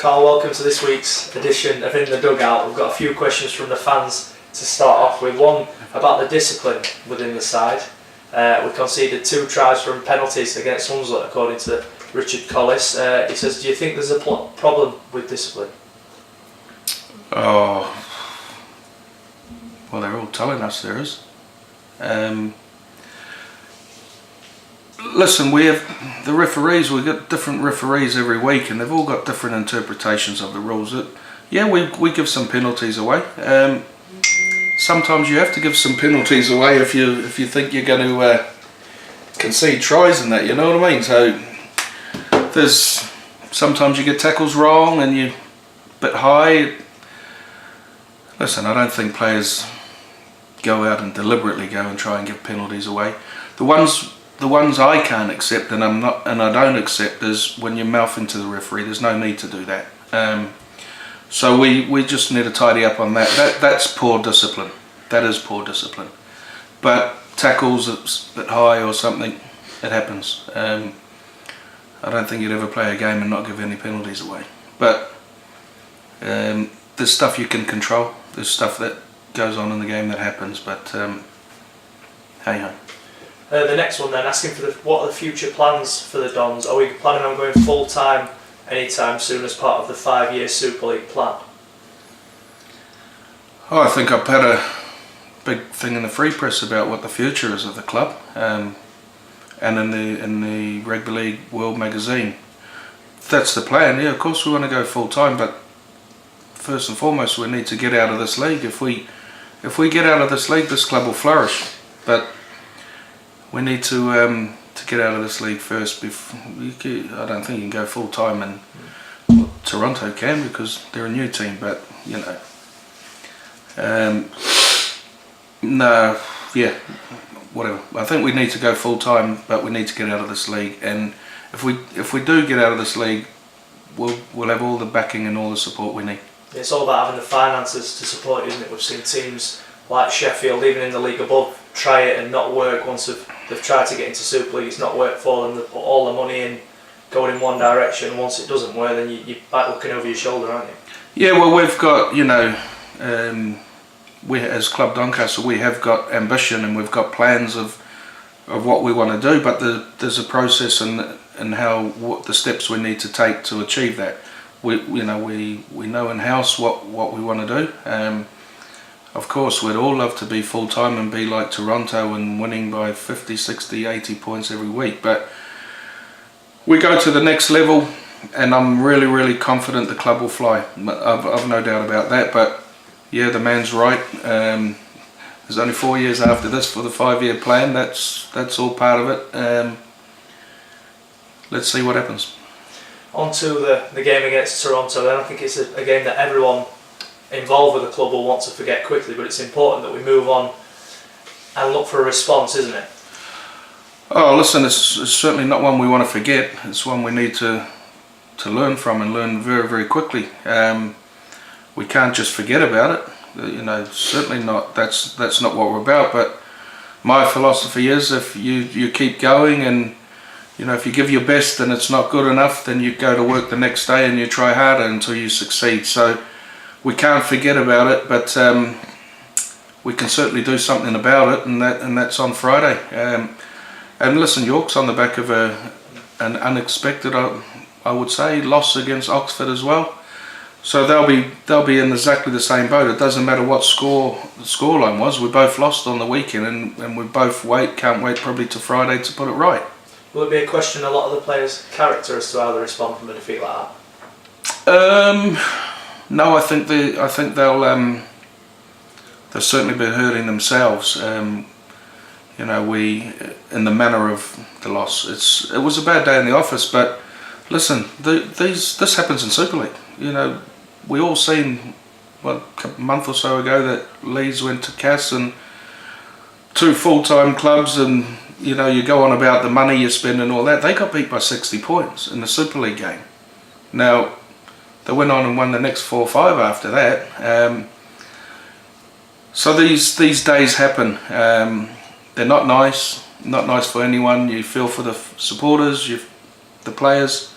Carl, welcome to this week's edition of In the Dugout. We've got a few questions from the fans to start off with. One about the discipline within the side. We conceded 2 tries from penalties against Hunslet, according to Richard Collis. He says, do you think there's a problem with discipline? Oh, well, they're all telling us there is. Listen, we have the referees. We've got different referees every week, and they've all got different interpretations of the rules. Yeah, we give some penalties away. Sometimes you have to give some penalties away if you think you're going to concede tries and that. You know what I mean? So there's sometimes you get tackles wrong and you're a bit high. Listen, I don't think players go out and deliberately go and try and give penalties away. The ones I can't accept and I don't accept is when you mouth into the referee. There's no need to do that. So we just need to tidy up on that. That's poor discipline. That is poor discipline. But tackles that's a bit high or something, it happens. I don't think you'd ever play a game and not give any penalties away. But there's stuff you can control. There's stuff that goes on in the game that happens. But hey ho. The next one then, asking for what are the future plans for the Dons? Are we planning on going full time anytime soon as part of the 5-year Super League plan? Oh, I think I've had a big thing in the free press about what the future is of the club, and in the Rugby League World magazine. If that's the plan, yeah, of course we want to go full time, but first and foremost we need to get out of this league. If we get out of this league, this club will flourish. But we need to get out of this league first. I don't think you can go full time, and well, Toronto can because they're a new team. But you know, no, yeah, whatever. I think we need to go full time, but we need to get out of this league. And if we do get out of this league, we'll have all the backing and all the support we need. It's all about having the finances to support it, isn't it? We've seen teams like Sheffield, even in the league above, try it and not work. Once they've tried to get into Super League, it's not worked for them. They put all the money in, going in one direction. Once it doesn't work, then you're back looking over your shoulder, aren't you? Yeah, well, we've got, you know, we as Club Doncaster, we have got ambition and we've got plans of what we want to do, but there's a process and what the steps we need to take to achieve that. We know in house what we want to do. Of course, we'd all love to be full time and be like Toronto and winning by 50, 60, 80 points every week, but we go to the next level, and I'm really, really confident the club will fly. I've no doubt about that. But yeah, the man's right. There's only 4 years after this for the 5-year plan. That's all part of it. Let's see what happens. On to the game against Toronto, then. I think it's a game that everyone involved with the club will want to forget quickly, but it's important that we move on and look for a response, isn't it? Oh, listen, it's certainly not one we want to forget. It's one we need to learn from and learn very, very quickly. We can't just forget about it. You know, certainly not. That's not what we're about. But my philosophy is, if you keep going, and you know, if you give your best and it's not good enough, then you go to work the next day and you try harder until you succeed. So we can't forget about it, but we can certainly do something about it, and that's on Friday. And listen, York's on the back of an unexpected, I would say, loss against Oxford as well. So they'll be in exactly the same boat. It doesn't matter what the scoreline was. We both lost on the weekend, and we both can't wait probably to Friday to put it right. Will it be a question a lot of the players' character as to how they respond from a defeat like that? No, I think they'll certainly be hurting themselves. You know, in the manner of the loss. It was a bad day in the office, but listen, this happens in Super League. You know, we all seen a month or so ago that Leeds went to Cass, and 2 full-time clubs, and you know, you go on about the money you spend and all that. They got beat by 60 points in the Super League game. Now, they went on and won the next 4 or 5 after that. So these days happen. They're not nice for anyone. You feel for the supporters, the players.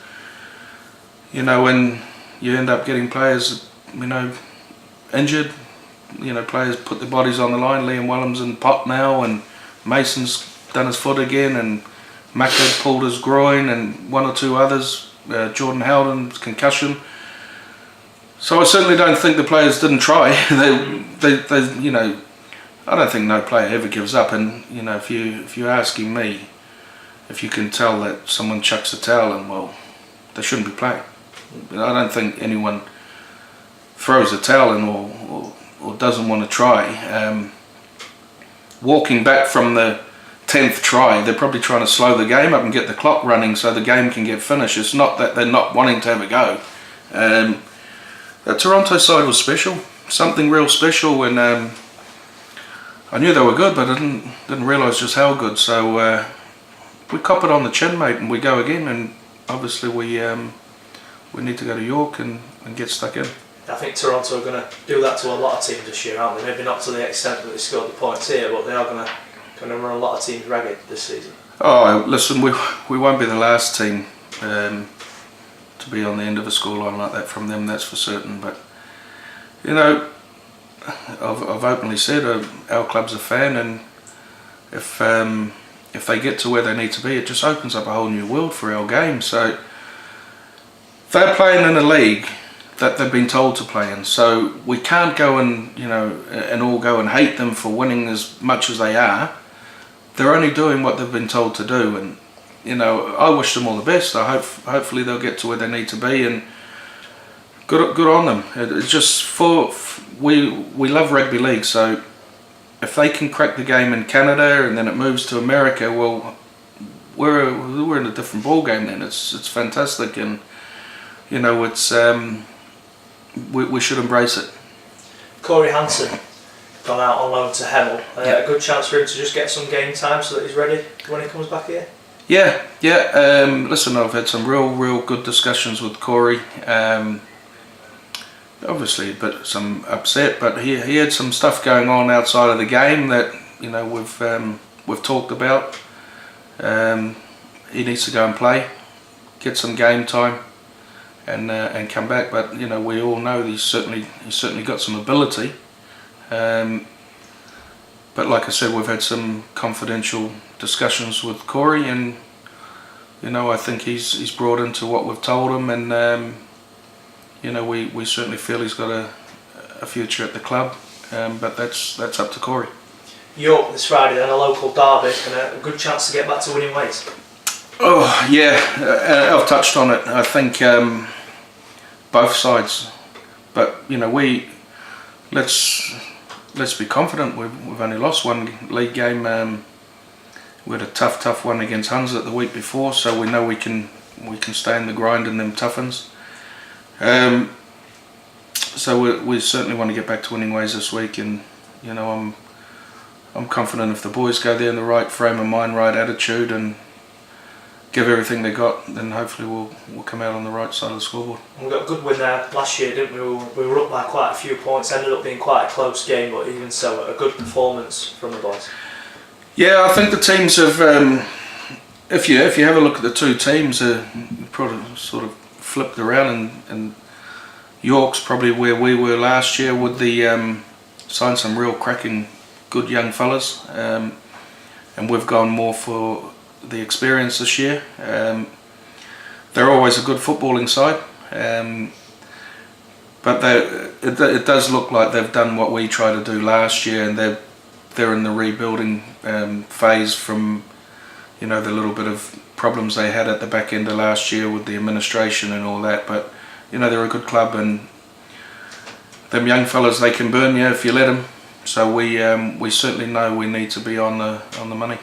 You know, when you end up getting players, injured. Players put their bodies on the line. Liam Wellham's in pot now, and Mason's done his foot again, and Macca pulled his groin, and one or two others. Jordan Howden's concussion. So I certainly don't think the players didn't try. I don't think no player ever gives up. And if you're asking me, if you can tell that someone chucks a towel in, well, they shouldn't be playing. I don't think anyone throws a towel in or doesn't want to try. Walking back from the 10th try, they're probably trying to slow the game up and get the clock running so the game can get finished. It's not that they're not wanting to have a go. The Toronto side was special, something real special, and I knew they were good, but I didn't realise just how good. So we cop it on the chin, mate, and we go again. And obviously we need to go to York and get stuck in. I think Toronto are going to do that to a lot of teams this year, aren't they? Maybe not to the extent that they scored the points here, but they are going to run a lot of teams ragged this season. Oh, listen, we won't be the last team to be on the end of a scoreline like that from them, that's for certain. But I've openly said our club's a fan, and if they get to where they need to be, it just opens up a whole new world for our game. So they're playing in a league that they've been told to play in, so we can't go and all go and hate them for winning as much as they are. They're only doing what they've been told to do, and I wish them all the best. Hopefully they'll get to where they need to be, and good on them. It's just we love rugby league, so if they can crack the game in Canada and then it moves to America, well, we're in a different ball game then. It's fantastic, and it's we should embrace it. Corey Hansen gone out on loan to Hemel. A good chance for him to just get some game time so that he's ready when he comes back here. Yeah. Listen, I've had some real good discussions with Corey. Obviously, but some upset, but he had some stuff going on outside of the game that we've talked about. He needs to go and play, get some game time, and come back. But we all know he's certainly got some ability. But like I said, we've had some confidential discussions with Corey, and I think he's brought into what we've told him, and we certainly feel he's got a future at the club. But that's up to Corey. York this Friday, then a local derby, and a good chance to get back to winning ways. Oh yeah, I've touched on it. I think both sides, but let's be confident. We've only lost one league game. We had a tough one against Hunza the week before, so we know we can stay in the grind in them tough ones. So we certainly want to get back to winning ways this week, and I'm confident if the boys go there in the right frame of mind, right attitude, and give everything they got, then hopefully we'll come out on the right side of the scoreboard. We got a good win there last year, didn't we? We were up by quite a few points. Ended up being quite a close game, but even so, a good performance from the boys. Yeah, I think the teams have. If you have a look at the two teams, probably sort of flipped around, and York's probably where we were last year with the signed some real cracking good young fellas, and we've gone more for the experience this year. They're always a good footballing side, but it does look like they've done what we tried to do last year, and they're in the rebuilding phase from the little bit of problems they had at the back end of last year with the administration and all that. But they're a good club, and them young fellas, they can burn you if you let them. So we certainly know we need to be on the money.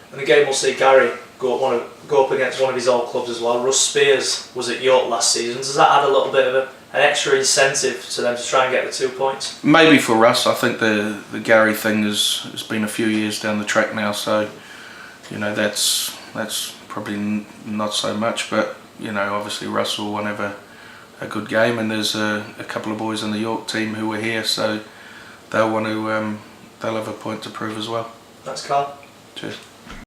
And the game will see Gary go up against one of his old clubs as well. Russ Spears was at York last season. Does that add a little bit of an extra incentive to them to try and get the 2 points? Maybe for us. I think the Gary thing has been a few years down the track now, so that's probably not so much. But obviously Russ will want to have a good game, and there's a couple of boys in the York team who are here, so they'll want to they'll have a point to prove as well. Thanks, Carl. Cheers.